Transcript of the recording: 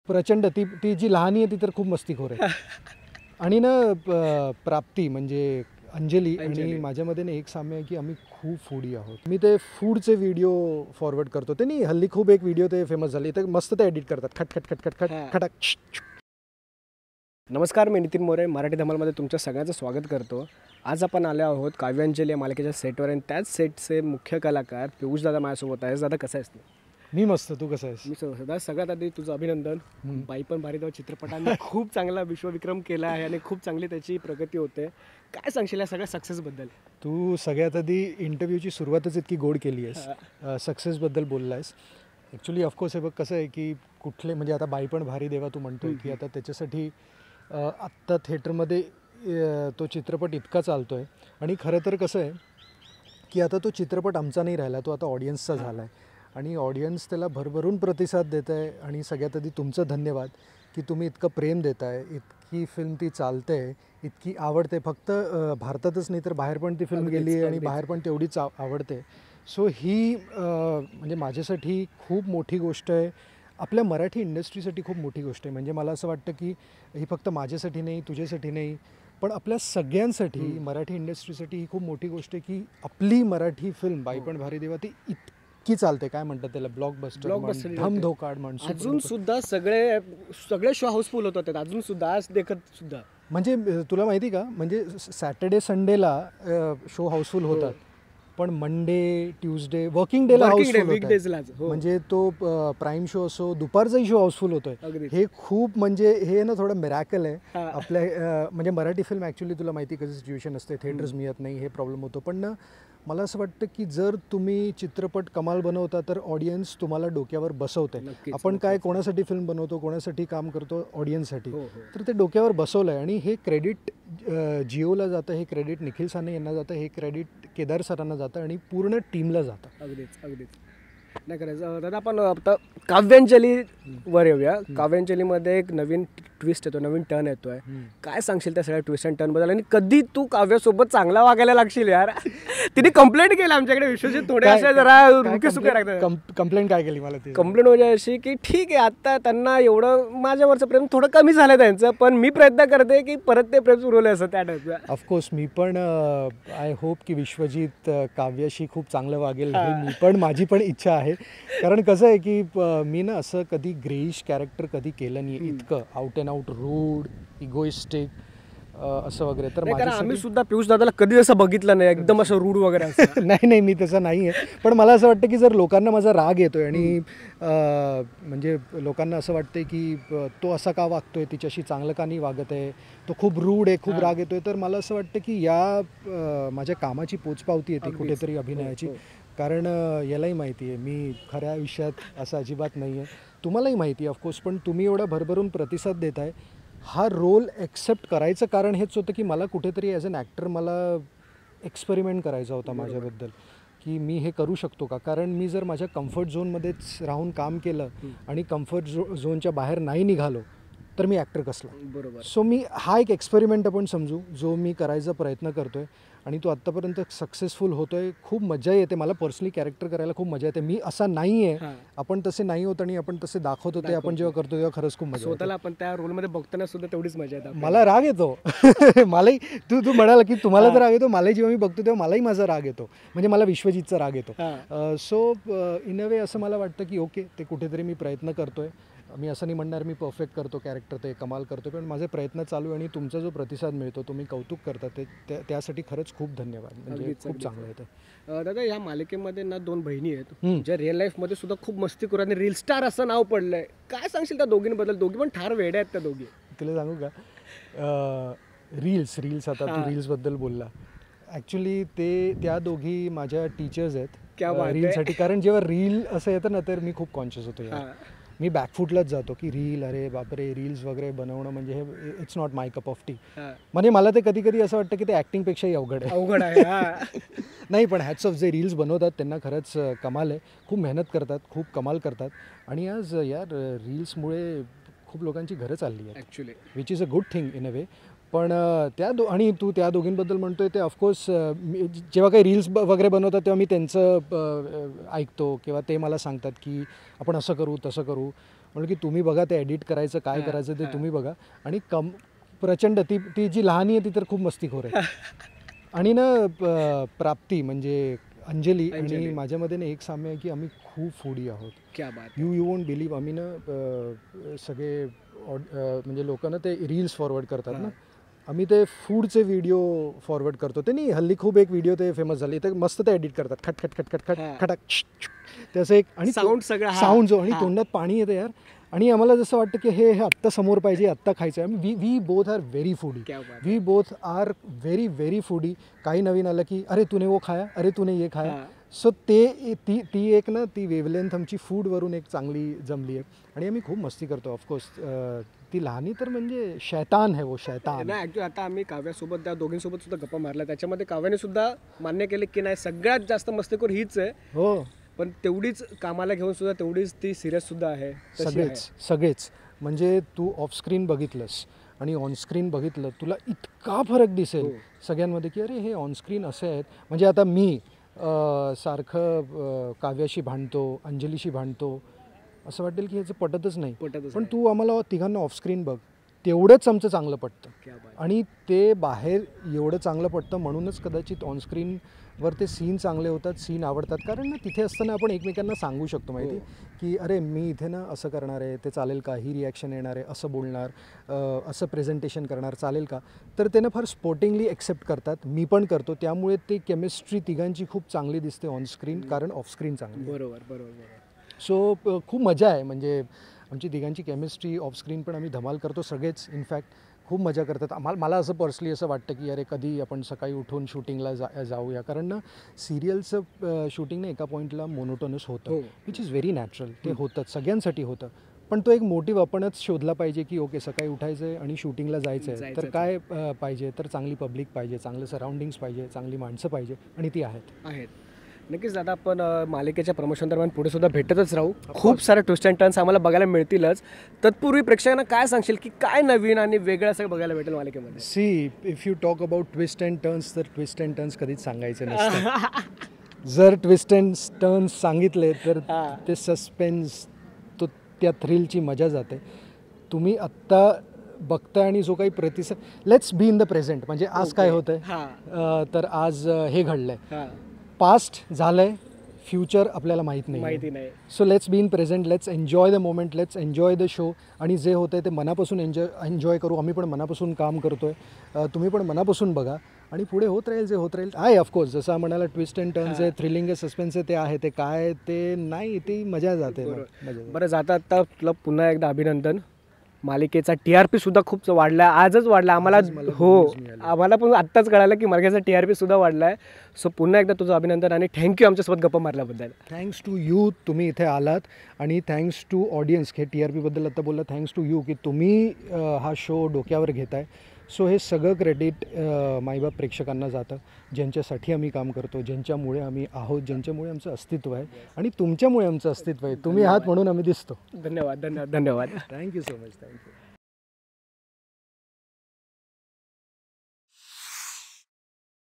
प्रचंड ती ती जी लहानी आहे ती तर खूप मस्तीखोर आहे. आणि ना प्राप्ती म्हणजे अंजली आणि माझ्यामध्ये ना एक साम्य आहे की आम्ही खूप फूडी आहोत. मी ते फूडचे व्हिडिओ फॉरवर्ड करतो. ते नाही हल्ली खूप एक व्हिडिओ ते फेमस झाले, ते मस्त ते एडिट करतात, खट खट खट खट खट खटाक. नमस्कार, मी नितीन मोरे मराठी धमालमध्ये तुमच्या सगळ्यांचं स्वागत करतो. आज आपण आले आहोत काव्यांजली या मालिकेच्या सेटवर आणि त्याच सेटचे मुख्य कलाकार पियुष दादा माझ्यासोबत आहे. दादा कसं आहेस तू? मी मस्त, तू कसं आहेस? मी दादा सगळ्यात आधी तुझं अभिनंदन. बाई पण भारी दाव चित्रपटाने खूप चांगला विश्वविक्रम केला आहे आणि खूप चांगली त्याची प्रगती होते. काय सांगशील या सगळ्या सक्सेसबद्दल? तू सगळ्यात आधी इंटरव्ह्यूची सुरुवातच इतकी गोड केली आहेस, सक्सेसबद्दल बोलला आहेस. ॲक्च्युली ऑफकोर्स हे बघ कसं आहे की कुठले म्हणजे आता बाई पण भारी देवा तू म्हणतोय की आता त्याच्यासाठी आत्ता थिएटरमध्ये तो चित्रपट इतका चालतो आहे. आणि खरं तर कसं आहे की आता तो चित्रपट आमचा नाही राहिला, तो आता ऑडियन्सचा झाला आहे आणि ऑडियन्स त्याला भरभरून प्रतिसाद देत आहे. आणि सगळ्यात आधी तुमचं धन्यवाद की तुम्ही इतकं प्रेम देताय, इतकी फिल्म ती चालते, इतकी आवडते. फक्त भारतातच नाही तर बाहेर पण ती फिल्म गेली आहे आणि बाहेर पण तेवढीच आवडते. सो ही म्हणजे माझ्यासाठी खूप मोठी गोष्ट आहे, आपल्या मराठी इंडस्ट्रीसाठी खूप मोठी गोष्ट आहे. म्हणजे मला असं वाटतं की ही फक्त माझ्यासाठी नाही, तुझ्यासाठी नाही, पण आपल्या सगळ्यांसाठी मराठी इंडस्ट्रीसाठी ही खूप मोठी गोष्ट आहे की आपली मराठी फिल्म बाई पण भारी देवा ती इतकी चालते. काय म्हणतात त्याला, ब्लॉकबस्टर धमधोकाट म्हणून अजून सुद्धा सगळे शो हाऊसफुल होत होते अजून सुद्धा, आज देखत सुद्धा. म्हणजे तुला माहिती का, म्हणजे सॅटर्डे संडेला शो हाऊसफुल होतात, पण मंडे ट्यूजडे वर्किंग डेला हाऊसफुल होतात. म्हणजे तो प्राईम शो असो, दुपारचाही शो हाऊसफुल होतोय. हे खूप म्हणजे हे ना थोडं मिरॅकल आहे आपल्या म्हणजे मराठी फिल्म. ॲक्च्युली तुला माहिती कसं सिच्युएशन असते, थिएटर्स मिळत नाही, हे प्रॉब्लेम होतो. पण ना मला असं वाटतं की जर तुम्ही चित्रपट कमाल बनवता तर ऑडियन्स तुम्हाला डोक्यावर बसवते. आपण काय कोणासाठी फिल्म बनवतो, कोणासाठी काम करतो, ऑडियन्ससाठी, तर ते डोक्यावर बसवलं आहे. आणि हे क्रेडिट जिओला जातं, हे क्रेडिट निखिल साने यांना जातं, हे क्रेडिट केदार सरांना जातं आणि पूर्ण टीमला जातं. अगदीच नाही करायचं. दादा आपण आता काव्यांजलीवर येऊया. काव्यांजलीमध्ये एक नवीन ट्विस्ट येतो, नवीन टर्न येतोय. काय सांगशील त्या सगळ्या ट्विस्ट अँड टर्न बद्दल? आणि कधी तू काव्यासोबत चांगला वागायला लागशील यार? तिने कंप्लेंट केली आमच्याकडे, विश्वजित थोडे असे जरा रुके सुके लागतात. कंप्लेंट काय केली मला? कंप्लेंट म्हणजे अशी की ठीक आहे आता त्यांना एवढं माझ्यावरचं प्रेम थोडं कमी झालं त्यांचं, पण मी प्रयत्न करते की परत ते प्रेम सुरवलं असं त्या टाईपचं. ऑफकोर्स मी पण आय होप की विश्वजित काव्याशी खूप चांगलं वागेल, हे मी पण, माझी पण इच्छा आहे. कारण कसं आहे की मी ना असं कधी ग्रेइश कॅरेक्टर कधी केलं नाही, इतकं out and out rude, egoistic असं वगैरे. तर आम्ही सुद्धा पियुष दादाला कधी असं बघितलं नाही एकदम असं रूड वगैरे. नाही मी तसं नाही आहे. पण मला असं वाटतं की जर लोकांना माझा राग येतोय आणि म्हणजे लोकांना असं वाटतंय की तो असा का वागतोय, तिच्याशी चांगलं का नाही वागत आहे, तो खूप रूड आहे, खूप राग येतोय, तर मला असं वाटतं की या माझ्या कामाची पोचपावती येते कुठेतरी अभिनयाची. कारण यालाही माहिती आहे मी खऱ्या आयुष्यात असं अजिबात नाही आहे, तुम्हालाही माहिती आहे ऑफकोर्स. पण तुम्ही एवढा भरभरून प्रतिसाद देत आहे, हा रोल ॲक्सेप्ट करायचं कारण हेच होतं की मला कुठेतरी ॲज अन ॲक्टर मला एक्सपेरिमेंट करायचा होता माझ्याबद्दल, की मी हे करू शकतो का. कारण मी जर माझ्या कम्फर्ट झोनमध्येच राहून काम केलं आणि कम्फर्ट झोनच्या बाहेर नाही निघालो तर मी ॲक्टर कसला. बरोबर. सो मी हा एक एक्सपेरिमेंट आपण समजू जो मी करायचा प्रयत्न करतो आहे आणि तो आत्तापर्यंत सक्सेसफुल होतो आहे. खूप मजा येते मला पर्सनली कॅरेक्टर करायला, खूप मजा येते. मी असा नाही आहे, आपण तसे नाही होत आणि आपण तसे दाखवतो ते आपण जेव्हा करतो तेव्हा खरंच खूप मजा येते. स्वतःला आपण त्या रोलमध्ये बघताना सुद्धा तेवढीच मजा येते. मला राग येतो मलाही, तू म्हणाला की तुम्हाला तर राग येतो, मलाही जेव्हा मी बघतो तेव्हा मलाही माझा राग येतो, म्हणजे मला विश्वजितचा राग येतो. सो इन अ वे असं मला वाटतं की ओके, ते कुठेतरी मी प्रयत्न करतो आहे. मी असं नाही म्हणणार मी परफेक्ट करतो कॅरेक्टर, ते कमाल करतो, पण माझे प्रयत्न चालू आहे आणि तुमचा जो प्रतिसाद मिळतो, तुम्ही कौतुक करता, ते त्यासाठी खरंच खूप धन्यवाद. म्हणजे खूप चांगलं येतं. दादा या मालिकेमध्ये ना 2 बहिणी आहेत ज्या रिअल लाईफमध्ये सुद्धा खूप मस्तीखोर आणि रील स्टार असं नाव पडलंय. काय सांगशील त्या दोघींबद्दल? दोघी पण ठार वेड्या आहेत त्या दोघी. तुला सांगू का, रील्स आता तू रील्सबद्दल बोलला, ॲक्च्युली त्या दोघी माझ्या टीचर्स आहेत रीलसाठी. कारण जेव्हा रील असं येतं ना तर मी खूप कॉन्शियस होतो यार. मी बॅकफूटलाच जातो की रील, अरे बापरे, रील्स वगैरे बनवणं म्हणजे हे it's not my cup of T. म्हणजे मला ते कधी कधी असं वाटतं की ते ॲक्टिंगपेक्षाही अवघड आहे. नाही पण हॅट्स ऑफ जे रील्स बनवतात त्यांना खरंच कमाल आहे, खूप मेहनत करतात, खूप कमाल करतात. आणि आज यार रील्समुळे खूप लोकांची घरं चालली आहे actually, which is a good thing in a way. पण आणि तू त्या दोघींबद्दल म्हणतोय ते ऑफकोर्स जेव्हा काही रील्स वगैरे बनवतात तेव्हा मी त्यांचं ऐकतो किंवा ते मला सांगतात की आपण असं करू तसं करू. म्हणलं की तुम्ही बघा ते एडिट करायचं काय करायचं ते तुम्ही बघा. आणि प्रचंड ती जी लहानी आहे ती तर खूप मस्तीखोर आहे. आणि ना प्राप्ती म्हणजे अंजली आणि माझ्यामध्ये ना एक साम्य आहे की आम्ही खूप फूडी आहोत. क्या बात. You won't believe. आम्ही ना सगळे म्हणजे लोक ना ते रील्स फॉरवर्ड करतात ना, आम्ही ते फूडचे व्हिडिओ फॉरवर्ड करतो. ते नाही हल्ली खूप एक व्हिडिओ ते फेमस झाले ते मस्त ते एडिट करतात खट खट खट खट खट खटाक ते असं एक आणि साऊंड सगळं साऊंड जो आणि तोंडात पाणी येतं यार. आणि आम्हाला जसं वाटतं की हे आत्ता समोर पाहिजे आत्ता खायचं आहे. We both are very foodie. We both are very very foodie. काही नवीन आलं की अरे तूने वो खाया, अरे तूने ये खाया. सो ती एक ना ती वेवलेंथ आमची फूडवरून एक चांगली जमली आहे. आणि आम्ही खूप मस्ती करतो. ऑफकोर्स ती लहानी तर म्हणजे शैतान आहे वो शैतान. नाही ॲक्च्युली आता आम्ही काव्यासोबत त्या दोघींसोबत सुद्धा गप्पा मारल्या त्याच्यामध्ये काव्याने सुद्धा मान्य केले की नाही सगळ्यात जास्त मस्तीखोर हीच आहे. हो पण तेवढीच कामाला घेऊन सुद्धा तेवढीच ती सिरियस सुद्धा आहे. सगळेच म्हणजे तू ऑफस्क्रीन बघितलंस आणि ऑनस्क्रीन बघितलं तुला इतका फरक दिसेल सगळ्यांमध्ये की अरे हे ऑनस्क्रीन असे आहेत. म्हणजे आता मी सारखं काव्याशी भांडतो अंजलीशी भांडतो असं वाटेल की ह्याचं पटतच नाही. पण तू आम्हाला तिघांना ऑफस्क्रीन बघ तेवढंच आमचं चांगलं पटतं. आणि ते बाहेर एवढं चांगलं पटतं म्हणूनच कदाचित ऑनस्क्रीनवर ते सीन चांगले होतात, सीन आवडतात. कारण ना तिथे असताना आपण एकमेकांना सांगू शकतो माहिती की अरे मी इथे ना असं करणार आहे ते चालेल का, ही रिॲक्शन येणार आहे, असं बोलणार, असं प्रेझेंटेशन करणार चालेल का. तर ते ना फार स्पोर्टिंगली एक्सेप्ट करतात. मी पण करतो. त्यामुळे ते केमिस्ट्री तिघांची खूप चांगली दिसते ऑनस्क्रीन कारण ऑफस्क्रीन चांगली. बरोबर. सो खूप मजा आहे. म्हणजे आमची तिघांची केमिस्ट्री ऑफस्क्रीन पण आम्ही धमाल करतो सगळेच. इनफॅक्ट खूप मजा करतात. मला असं पर्सनली असं वाटतं की अरे कधी आपण सकाळी उठून शूटिंगला जाऊया. कारण ना सिरियलचं शूटिंग ना एका पॉईंटला मोनोटोनस होतं विच इज व्हेरी नॅचरल. ते होतं सगळ्यांसाठी होतं. पण तो एक मोटिव्ह आपणच शोधला पाहिजे की ओके सकाळी उठायचं आहे आणि शूटिंगला जायचं आहे. तर काय पाहिजे तर चांगली पब्लिक पाहिजे, चांगलं सराउंडिंग्स पाहिजे, चांगली माणसं पाहिजे आणि ती आहेत. नक्कीच दादा आपण मालिकेच्या प्रमोशन दरम्यान पुढे सुद्धा भेटतच राहू. खूप सारे ट्विस्ट अँड टर्न्स आम्हाला बघायला मिळतीलच. तत्पूर्वी प्रेक्षकांना काय सांगशील की काय नवीन आणि वेगळं असं बघायला भेटेल मालिकेमध्ये? See if you talk about twist and turns तर ट्विस्ट अँड टर्न्स कधीच सांगायचे नसतं. जर ट्विस्ट अँड टर्न्स सांगितले तर ते सस्पेन्स तो त्या थ्रिलची मजा जाते. तुम्ही आत्ता बघताय आणि जो काही प्रतिसाद let's be in the present. म्हणजे आज काय होतंय तर आज हे घडलंय, पास्ट झालंय, फ्युचर आपल्याला माहिती नाही. So let's be in present, let's enjoy the moment, let's enjoy the show. आणि जे होतं आहे ते मनापासून एन्जॉय करू. आम्ही पण मनापासून काम करतो आहे. तुम्ही पण मनापासून बघा आणि पुढे होत राहील जे होत राहील. आहे ऑफकोर्स जसं म्हणाला ट्विस्ट अँड टर्न्स आहे, थ्रिलिंग आहे, सस्पेन्स आहे, ते आहे. ते काय ते नाही ती मजा जाते. बरं जाता आता तुला पुन्हा एकदा अभिनंदन. मालिकेचा TRP सुद्धा खूप वाढला आहे. आजच वाढला आम्हाला. आम्हाला पण आत्ताच कळालं की मालिकेचा TRP सुद्धा वाढला आहे. सो पुन्हा एकदा तुझं अभिनंदन आणि थँक्यू आमच्यासोबत गप्पा मारल्याबद्दल. थँक्स टू यू तुम्ही इथे आलात आणि थँक्स टू ऑडियन्स. हे TRP बद्दल आता बोलला. थँक्स टू यू की तुम्ही हा शो डोक्यावर घेताय. सो हे सगळं क्रेडिट मायबाप प्रेक्षकांना जातं ज्यांच्यासाठी आम्ही काम करतो, ज्यांच्यामुळे आम्ही आहोत, ज्यांच्यामुळे आमचं अस्तित्व आहे आणि तुमच्यामुळे आमचं अस्तित्व आहे. तुम्ही आहात म्हणून आम्ही दिसतो. धन्यवाद. Thank you so much. थँक्यू.